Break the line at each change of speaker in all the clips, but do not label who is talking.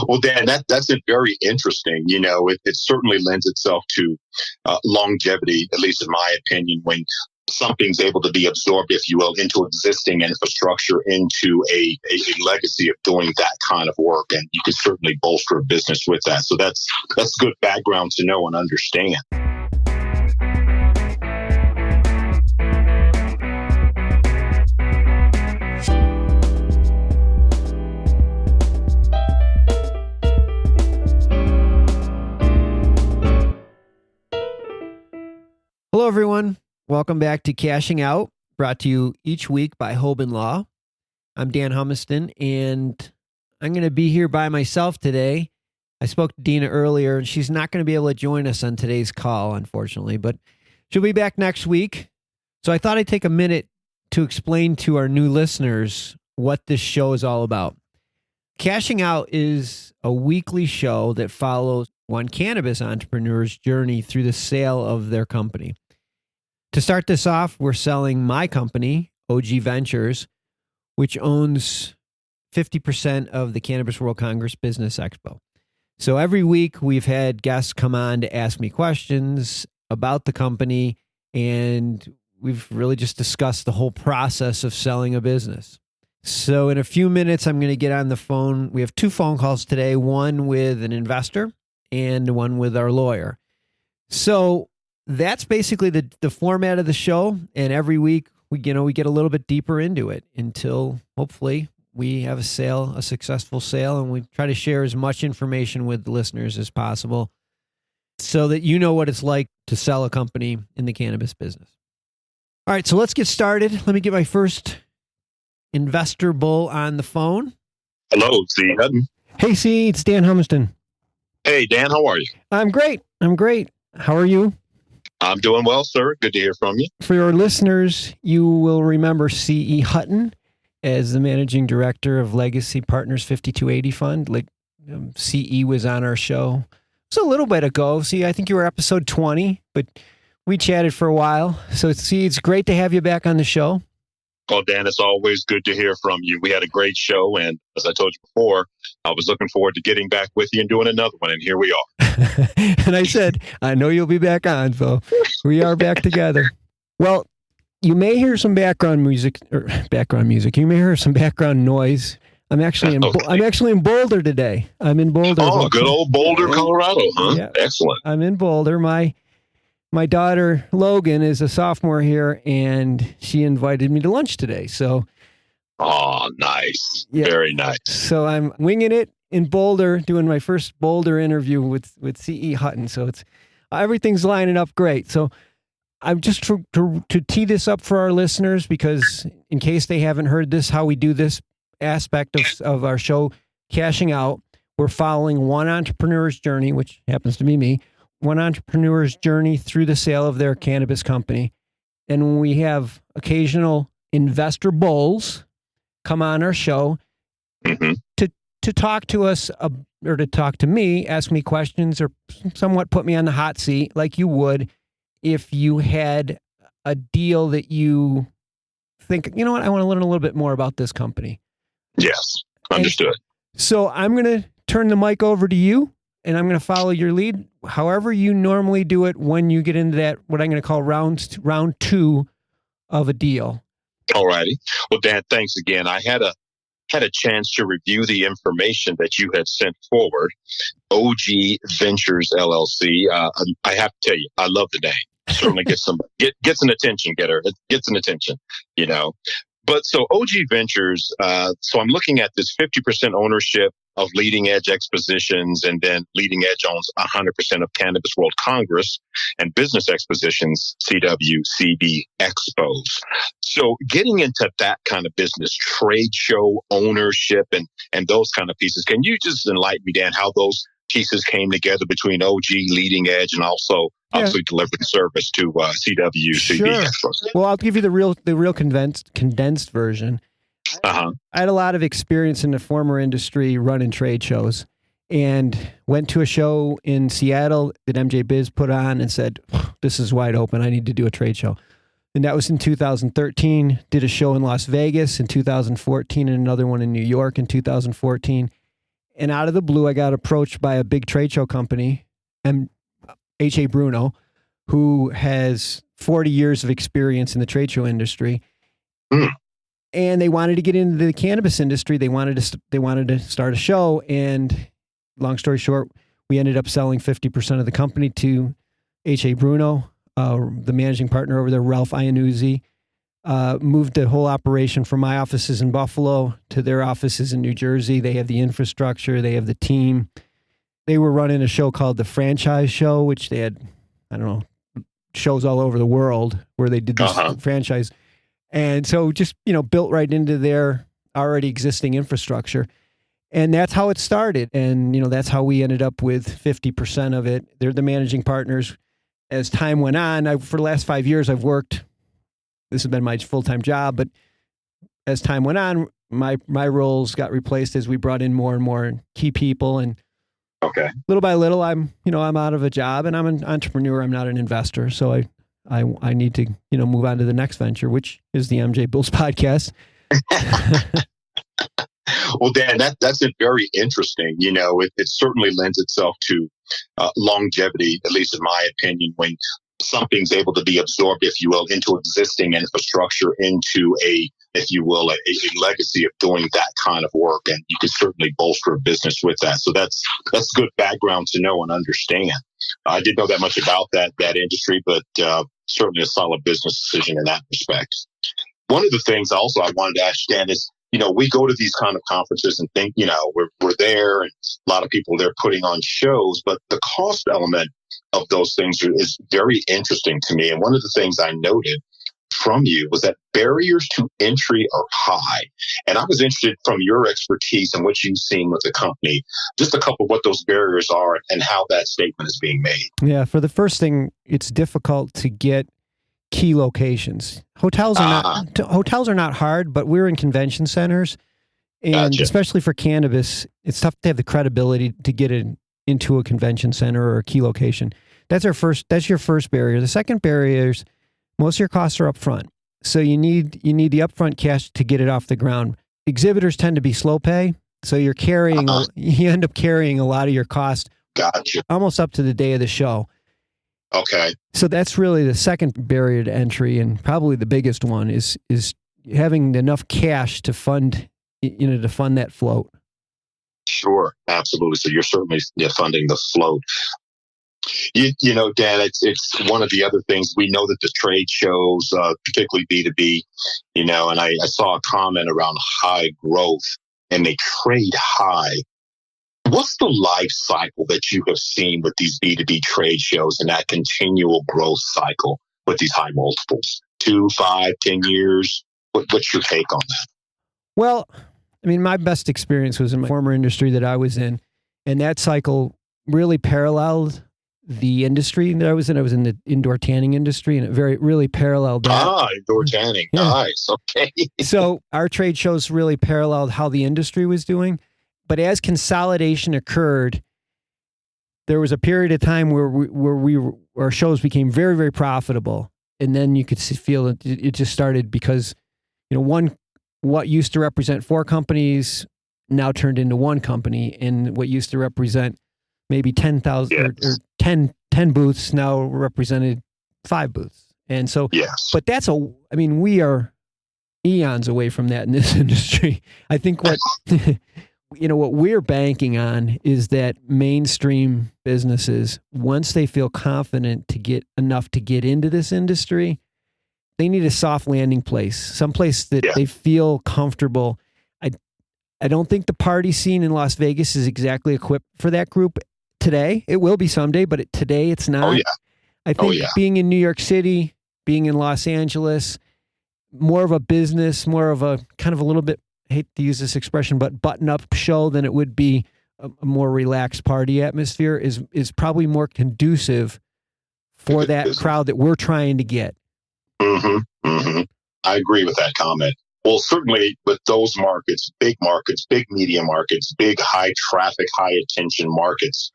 Well, Dan, that's a very interesting. It certainly lends itself to longevity, at least in my opinion, when something's able to be absorbed, if you will, into existing infrastructure, into a legacy of doing that kind of work. And you can certainly bolster a business with that. So that's good background to know and understand.
Hello, everyone. Welcome back to Cashing Out, brought to you each week by Hoban Law. I'm Dan Humiston, and I'm going to be here by myself today. I spoke to Dina earlier, and she's not going to be able to join us on today's call, unfortunately, but she'll be back next week. So I thought I'd take a minute to explain to our new listeners what this show is all about. Cashing Out is a weekly show that follows one cannabis entrepreneur's journey through the sale of their company. To start this off, we're selling my company, OG Ventures, which owns 50% of the Cannabis World Congress Business Expo. So every week we've had guests come on to ask me questions about the company, and we've really just discussed the whole process of selling a business. So in a few minutes, I'm going to get on the phone. We have 2 phone calls today, one with an investor and one with our lawyer. So that's basically the format of the show. And every week we get a little bit deeper into it until hopefully we have a successful sale, and we try to share as much information with the listeners as possible so that you know what it's like to sell a company in the cannabis business. All right, so let's get started. Let me get my first investor bull on the phone.
Hello, C. Hutton.
Hey, C, it's Dan Humiston.
Hey, Dan, how are you?
I'm great. How are you?
I'm doing well, sir. Good to hear from you.
For your listeners, you will remember C.E. Hutton as the managing director of Legacy Partners 5280 Fund. C.E. was on our show. It was a little bit ago. See, I think you were episode 20, but we chatted for a while. So, C, it's great to have you back on the show.
Well, Dan, it's always good to hear from you. We had a great show, and as I told you before, I was looking forward to getting back with you and doing another one, and here we are.
And I said, I know you'll be back on, so we are back together. Well, you may hear some background music. You may hear some background noise. I'm actually in Boulder today. I'm in Boulder.
Oh, good old Boulder, Colorado, huh?
Yeah.
Excellent.
I'm in Boulder. My daughter, Logan, is a sophomore here, and she invited me to lunch today. So,
oh, nice. Yeah. Very nice.
So I'm winging it in Boulder, doing my first Boulder interview with C.E. Hutton. So everything's lining up great. So I'm just to tee this up for our listeners, because in case they haven't heard this, how we do this aspect of our show, Cashing Out, we're following one entrepreneur's journey, which happens to be me. One entrepreneur's journey through the sale of their cannabis company. And we have occasional investor bulls come on our show to talk to us or to talk to me, ask me questions, or somewhat put me on the hot seat like you would if you had a deal that you think, you know what, I want to learn a little bit more about this company.
Yes, understood.
So I'm going to turn the mic over to you, and I'm going to follow your lead, however you normally do it when you get into that, what I'm going to call round 2 of a deal.
All righty. Well, Dan, thanks again. I had a chance to review the information that you had sent forward. OG Ventures LLC. I have to tell you, I love the name. Certainly gets an attention getter. It gets an attention, But so OG Ventures, so I'm looking at this 50% ownership of Leading Edge Expositions, and then Leading Edge owns 100% of Cannabis World Congress and Business Expositions, CWCB Expos. So getting into that kind of business, trade show ownership and those kind of pieces, can you just enlighten me, Dan, how those pieces came together between OG, Leading Edge, and also obviously delivering service to CWCB Expos?
Well, I'll give you the real condensed version. I had a lot of experience in the former industry running trade shows, and went to a show in Seattle that MJBulls put on and said, this is wide open. I need to do a trade show. And that was in 2013. Did a show in Las Vegas in 2014 and another one in New York in 2014. And out of the blue, I got approached by a big trade show company, H.A. Bruno, who has 40 years of experience in the trade show industry.
Mm.
And they wanted to get into the cannabis industry. They wanted to start a show. And long story short, we ended up selling 50% of the company to H.A. Bruno, the managing partner over there, Ralph Iannuzzi. Moved the whole operation from my offices in Buffalo to their offices in New Jersey. They have the infrastructure. They have the team. They were running a show called The Franchise Show, which they had, I don't know, shows all over the world where they did this franchise. And so just, built right into their already existing infrastructure. And that's how it started. And, that's how we ended up with 50% of it. They're the managing partners. As time went on, for the last 5 years, I've worked. This has been my full-time job, but as time went on, my roles got replaced as we brought in more and more key people. And little by little, I'm out of a job, and I'm an entrepreneur. I'm not an investor. So I need to, move on to the next venture, which is the MJBulls podcast.
Well, Dan, that's very interesting. It certainly lends itself to longevity, at least in my opinion, when something's able to be absorbed, if you will, into existing infrastructure, into a legacy of doing that kind of work. And you can certainly bolster a business with that. So that's good background to know and understand. I didn't know that much about that industry, but certainly a solid business decision in that respect. One of the things also I wanted to ask Dan is, we go to these kind of conferences and think, we're there, and a lot of people there putting on shows, but the cost element of those things is very interesting to me. And one of the things I noted from you was that barriers to entry are high. And I was interested from your expertise and what you've seen with the company, just a couple of what those barriers are and how that statement is being made.
Yeah, for the first thing, it's difficult to get key locations. Hotels are not hard, but we're in convention centers, and especially for cannabis, it's tough to have the credibility to get it into a convention center or a key location. That's your first barrier. The second barrier is most of your costs are up front. So you need the upfront cash to get it off the ground. Exhibitors tend to be slow pay, so you end up carrying a lot of your cost almost up to the day of the show.
Okay.
So that's really the second barrier to entry, and probably the biggest one is having enough cash to fund that float.
Sure, absolutely. So you're certainly funding the float. Dan, it's one of the other things. We know that the trade shows, particularly B2B, and I saw a comment around high growth, and they trade high. What's the life cycle that you have seen with these B2B trade shows and that continual growth cycle with these high multiples? 2, 5, 10 years? What's your take on that?
Well, I mean, my best experience was in my former industry that I was in, and that cycle really paralleled the industry that I was in. I was in the indoor tanning industry, and it really paralleled that.
Indoor tanning. Yeah. Nice. Okay.
So our trade shows really paralleled how the industry was doing. But as consolidation occurred, there was a period of time where our shows became very, very profitable. And then you could feel it just started because, what used to represent 4 companies now turned into 1 company, and what used to represent maybe 10,000 or 10 booths now represented 5 booths. And so, but we are eons away from that in this industry. I think what we're banking on is that mainstream businesses, once they feel confident to get enough to get into this industry, they need a soft landing place, someplace that they feel comfortable. I don't think the party scene in Las Vegas is exactly equipped for that group today. It will be someday, but today it's not.
Oh, yeah.
I think being in New York City, being in Los Angeles, more of a business, more of a kind of a little bit, I hate to use this expression, but button-up show than it would be a more relaxed party atmosphere is probably more conducive for that crowd that we're trying to get.
Mm-hmm. Mm-hmm. I agree with that comment. Well, certainly with those markets, big media markets, big high traffic, high attention markets,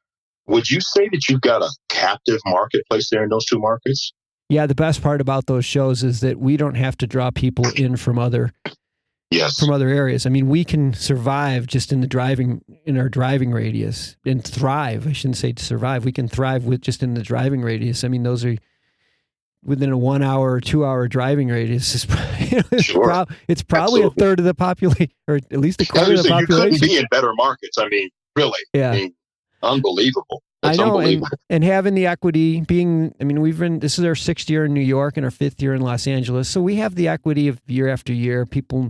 would you say that you've got a captive marketplace there in those 2 markets?
Yeah, the best part about those shows is that we don't have to draw people in from other
Yes.
from other areas. I mean, we can survive just in our driving radius, and thrive. I shouldn't say survive. We can thrive with just in the driving radius. I mean, those are within a 1 hour or 2 hour driving radius. It's probably a third of the population, or at least a quarter of the population.
You couldn't be in better markets. I mean, really.
Yeah.
I mean, unbelievable.
I know, and having the equity, this is our 6th year in New York and our 5th year in Los Angeles. So we have the equity of year after year. People,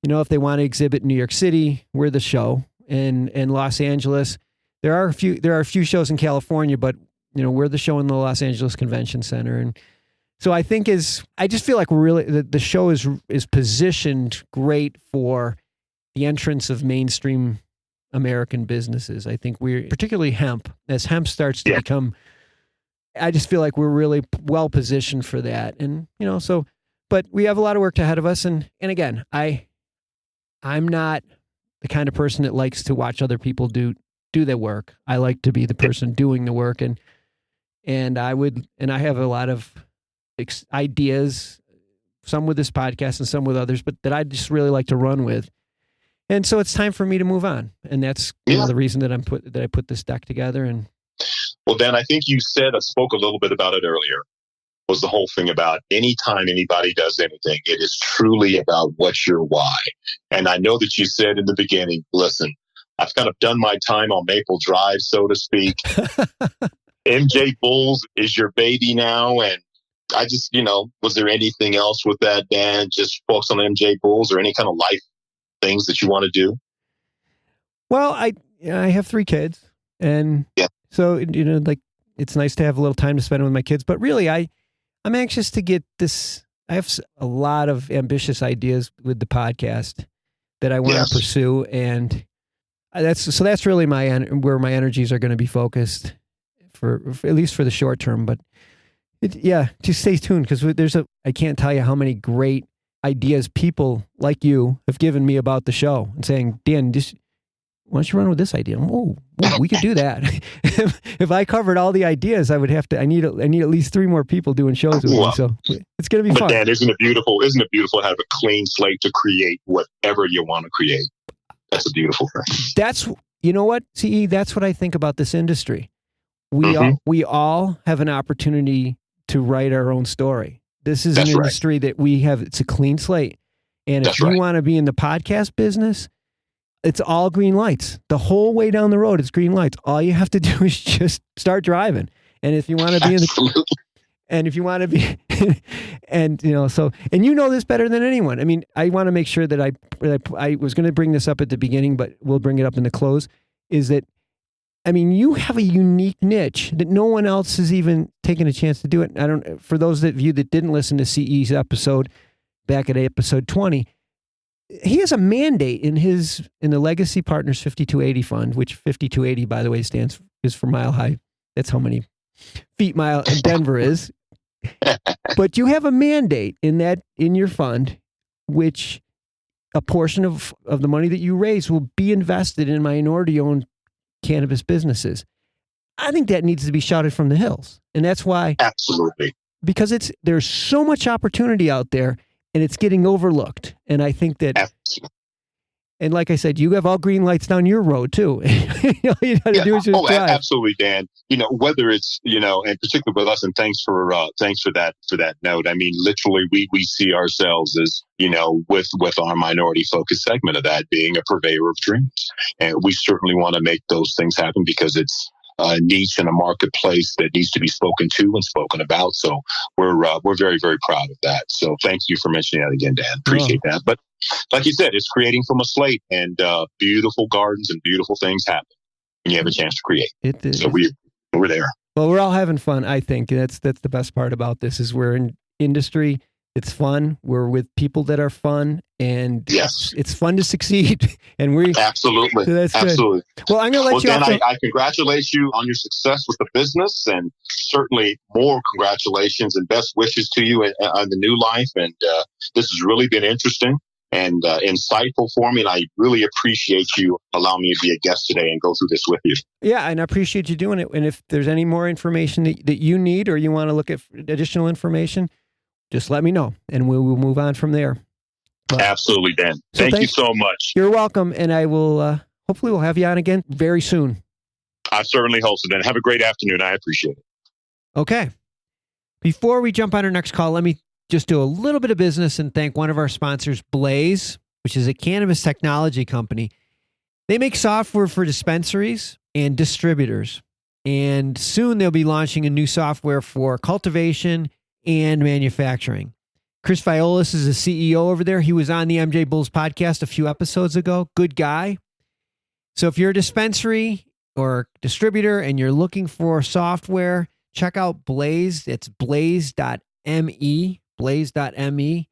if they want to exhibit in New York City, we're the show. And Los Angeles, there are a few shows in California, but we're the show in the Los Angeles Convention Center. And so I just feel like we're really, the show is positioned great for the entrance of mainstream American businesses. I think we're particularly hemp, as hemp starts to become, I just feel like we're really well positioned for that. And, but we have a lot of work ahead of us. And again, I'm not the kind of person that likes to watch other people do their work. I like to be the person doing the work. And I have a lot of ideas, some with this podcast and some with others, but that I just really like to run with. And so it's time for me to move on. And that's the reason that I put this deck together. And
well, Dan, I think you spoke a little bit about it earlier, was the whole thing about anytime anybody does anything, it is truly about what's your why. And I know that you said in the beginning, listen, I've kind of done my time on Maple Drive, so to speak. MJBulls is your baby now. And I just, was there anything else with that, Dan? Just focus on MJBulls or any kind of life things that you want to do?
Well, I have 3 kids, and so it's nice to have a little time to spend with my kids. But really, I'm anxious to get this. I have a lot of ambitious ideas with the podcast that I want to pursue, and that's really where my energies are going to be focused for at least for the short term. But just stay tuned, because I can't tell you how many great ideas people like you have given me about the show and saying, Dan, why don't you run with this idea? Oh, we could do that. If I covered all the ideas, I need at least 3 more people doing shows with me. So it's going to be fun.
Dan, isn't it beautiful to have a clean slate to create whatever you want to create? That's a beautiful thing.
CE, that's what I think about this industry. We all have an opportunity to write our own story. This is an industry that we have. It's a clean slate. And if you want to be in the podcast business, it's all green lights. The whole way down the road, it's green lights. All you have to do is just start driving. And if you want to be and this better than anyone. I mean, I want to make sure that I was going to bring this up at the beginning, but we'll bring it up in the close, is that, you have a unique niche that no one else has even taken a chance to do it. For those of you that didn't listen to CE's episode back at episode 20, he has a mandate in the Legacy Partners 5280 fund, which 5280, by the way, is for Mile High. That's how many feet mile in Denver is. But you have a mandate in your fund, which a portion of the money that you raise will be invested in minority-owned cannabis businesses. I think that needs to be shouted from the hills. And that's why.
Absolutely.
Because there's so much opportunity out there, and it's getting overlooked. And I think that, and like I said, you have all green lights down your road too. All you got to do is just drive.
Absolutely, Dan. Whether it's, and particularly with us, and thanks for that note. I mean, literally, we see ourselves as, with our minority focused segment of that being a purveyor of dreams. And we certainly want to make those things happen, because it's a niche in a marketplace that needs to be spoken to and spoken about. So we're very, very proud of that. So thank you for mentioning that again, Dan. Appreciate that. But like you said, it's creating from a slate, and beautiful gardens and beautiful things happen when you have a chance to create.
It is.
So we're there.
Well, we're all having fun. I think that's the best part about this, is we're in industry. It's fun. We're with people that are fun, and it's fun to succeed. And
absolutely,
so that's
absolutely.
Good. Well, I'm going to let you.
Dan, I congratulate you on your success with the business, and certainly more congratulations and best wishes to you on the new life. And this has really been interesting and insightful for me, and I really appreciate you allowing me to be a guest today and go through this with you.
Yeah, and I appreciate you doing it. And if there's any more information that you need, or you want to look at additional information, just let me know, and we will move on from there.
Absolutely, Dan. Thank you so much.
You're welcome. And I will, hopefully we'll have you on again very soon.
I certainly hope so, Dan. Have a great afternoon. I appreciate it.
Okay. Before we jump on our next call, let me just do a little bit of business and thank one of our sponsors, Blaze, which is a cannabis technology company. They make software for dispensaries and distributors. And soon they'll be launching a new software for cultivation and manufacturing. Chris Violas is the CEO over there. He was on the MJBulls podcast a few episodes ago. Good guy. So if you're a dispensary or distributor and you're looking for software, check out Blaze. It's blaze.me. Blaze.me.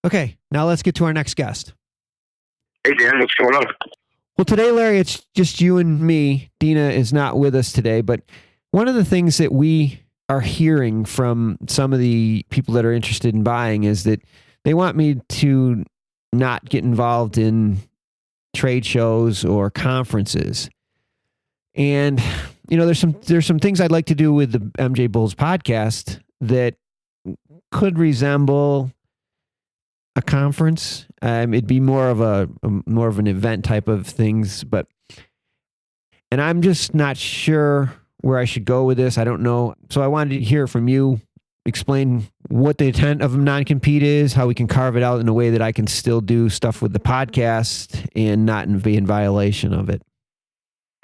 Okay, now let's get to our next guest.
Hey, Dan, what's going on?
Well, today, Larry, it's just you and me. Dina is not with us today, but one of the things that we are hearing from some of the people that are interested in buying is that they want me to not get involved in trade shows or conferences. And, you know, there's some things I'd like to do with the MJBulls podcast that could resemble a conference. It'd be more of an event type of things, and I'm just not sure where I should go with this. I don't know. So I wanted to hear from you. Explain what the intent of a non-compete is, how we can carve it out in a way that I can still do stuff with the podcast and not be in violation of it.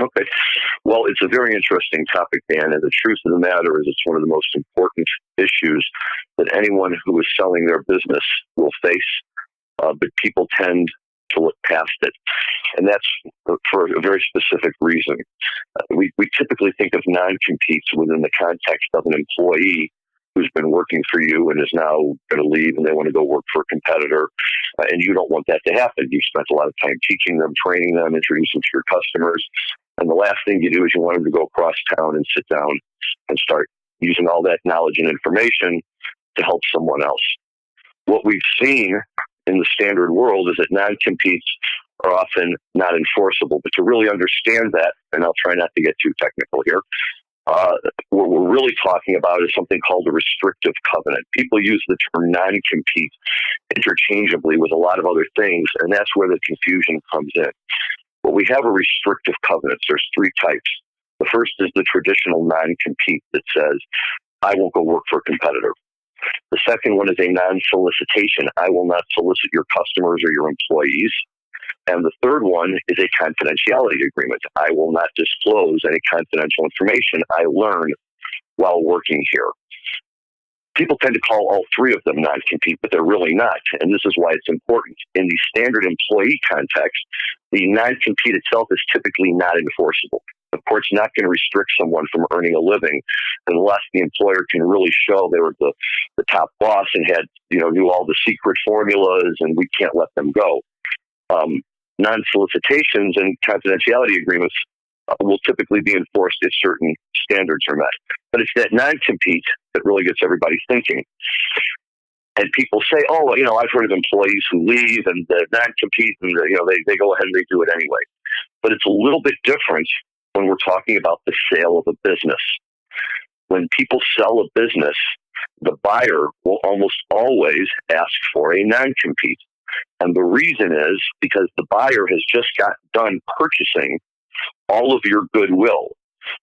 Okay. Well, it's a very interesting topic, Dan, and the truth of the matter is it's one of the most important issues that anyone who is selling their business will face, but people tend to look past it. And that's for a very specific reason. We typically think of non-competes within the context of an employee who's been working for you and is now going to leave and they want to go work for a competitor. And you don't want that to happen. You've spent a lot of time teaching them, training them, introducing them to your customers. And the last thing you do is you want them to go across town and sit down and start using all that knowledge and information to help someone else. What we've seen in the standard world is that non-competes are often not enforceable. But to really understand that, and I'll try not to get too technical here, what we're really talking about is something called a restrictive covenant. People use the term non-compete interchangeably with a lot of other things, and that's where the confusion comes in. But we have a restrictive covenant. There's three types. The first is the traditional non-compete that says, I won't go work for a competitor. The second one is a non-solicitation. I will not solicit your customers or your employees. And the third one is a confidentiality agreement. I will not disclose any confidential information I learn while working here. People tend to call all three of them non-compete, but they're really not. And this is why it's important. In the standard employee context, the non-compete itself is typically not enforceable. The court's not going to restrict someone from earning a living unless the employer can really show they were the top boss and had, knew all the secret formulas, and we can't let them go. Non-solicitations and confidentiality agreements will typically be enforced if certain standards are met. But it's that non-compete that really gets everybody thinking. And people say, I've heard of employees who leave and the non-compete, and they go ahead and they do it anyway. But it's a little bit different when we're talking about the sale of a business. When people sell a business, the buyer will almost always ask for a non-compete. And the reason is because the buyer has just got done purchasing all of your goodwill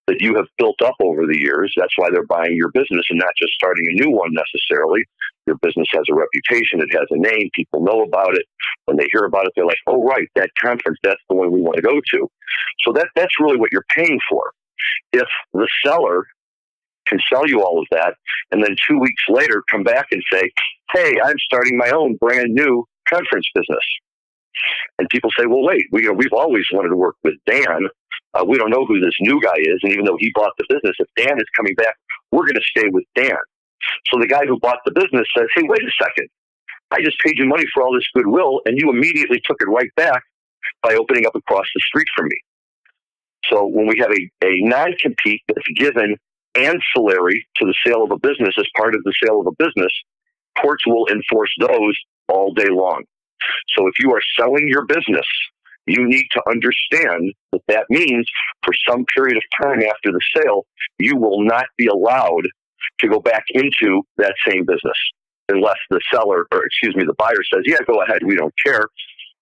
that you have built up over the years. That's why they're buying your business and not just starting a new one necessarily. Your business has a reputation. It has a name. People know about it. When they hear about it, they're like, oh, right, that conference, that's the one we want to go to. So that's really what you're paying for. If the seller can sell you all of that and then 2 weeks later come back and say, hey, I'm starting my own brand new conference business. And people say, well, wait, we've always wanted to work with Dan. We don't know who this new guy is. And even though he bought the business, if Dan is coming back, we're going to stay with Dan. So the guy who bought the business says, hey, wait a second. I just paid you money for all this goodwill, and you immediately took it right back by opening up across the street from me. So when we have a non-compete that's given ancillary to the sale of a business as part of the sale of a business, courts will enforce those all day long. So if you are selling your business, you need to understand that means for some period of time after the sale, you will not be allowed to go back into that same business. unless the the buyer says, yeah, go ahead, we don't care,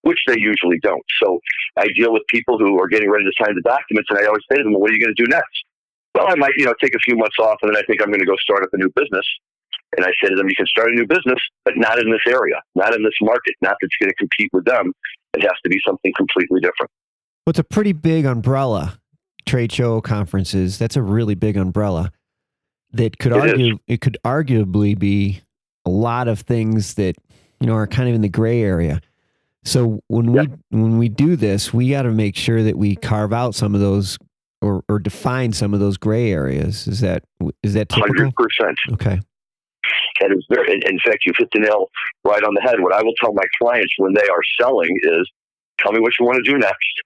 which they usually don't. So I deal with people who are getting ready to sign the documents, and I always say to them, well, what are you going to do next? Well, I might, take a few months off, and then I think I'm going to go start up a new business. And I say to them, you can start a new business, but not in this area, not in this market, not that's going to compete with them. It has to be something completely different.
Well, it's a pretty big umbrella, trade show, conferences. That's a really big umbrella that could arguably be a lot of things that, are kind of in the gray area. So when we do this, we got to make sure that we carve out some of those or define some of those gray areas. Is that typical?
100%.
Okay.
And it's in fact, you hit the nail right on the head. What I will tell my clients when they are selling is, tell me what you want to do next,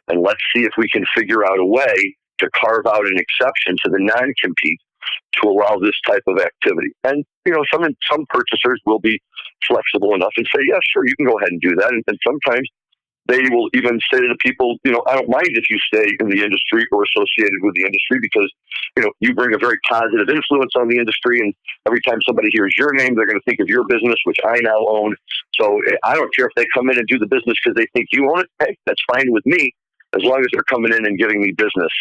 and let's see if we can figure out a way to carve out an exception to the non-compete to allow this type of activity. And, some purchasers will be flexible enough and say, yeah, sure, you can go ahead and do that. And sometimes they will even say to the people, I don't mind if you stay in the industry or associated with the industry because, you bring a very positive influence on the industry. And every time somebody hears your name, they're going to think of your business, which I now own. So I don't care if they come in and do the business because they think you own it. Hey, that's fine with me. As long as they're coming in and giving me business,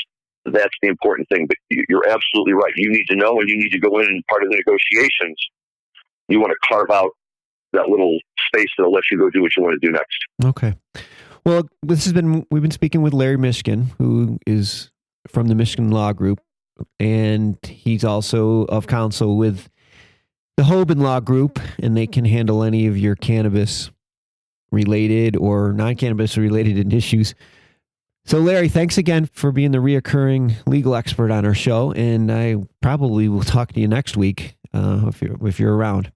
that's the important thing. But you're absolutely right. You need to know, and you need to go in and part of the negotiations, you want to carve out that little space that'll let you go do what you want to do next.
Okay. Well, we've been speaking with Larry Mishkin, who is from the Mishkin Law Group, and he's also of counsel with the Hoban Law Group, and they can handle any of your cannabis related or non-cannabis related issues. So Larry, thanks again for being the reoccurring legal expert on our show, and I probably will talk to you next week if you're around.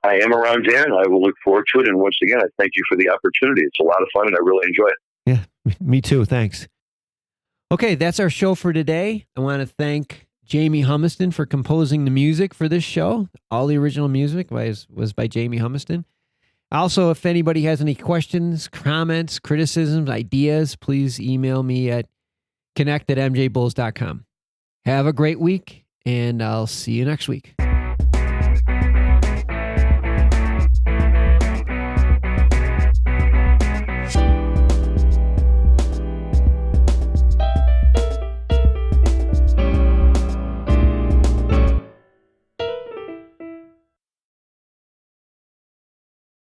I am around, Dan. I will look forward to it. And once again, I thank you for the opportunity. It's a lot of fun, and I really enjoy it.
Yeah, me too. Thanks. Okay, that's our show for today. I want to thank Jamie Humiston for composing the music for this show. All the original music was by Jamie Humiston. Also, if anybody has any questions, comments, criticisms, ideas, please email me at connect@mjbulls.com. Have a great week, and I'll see you next week.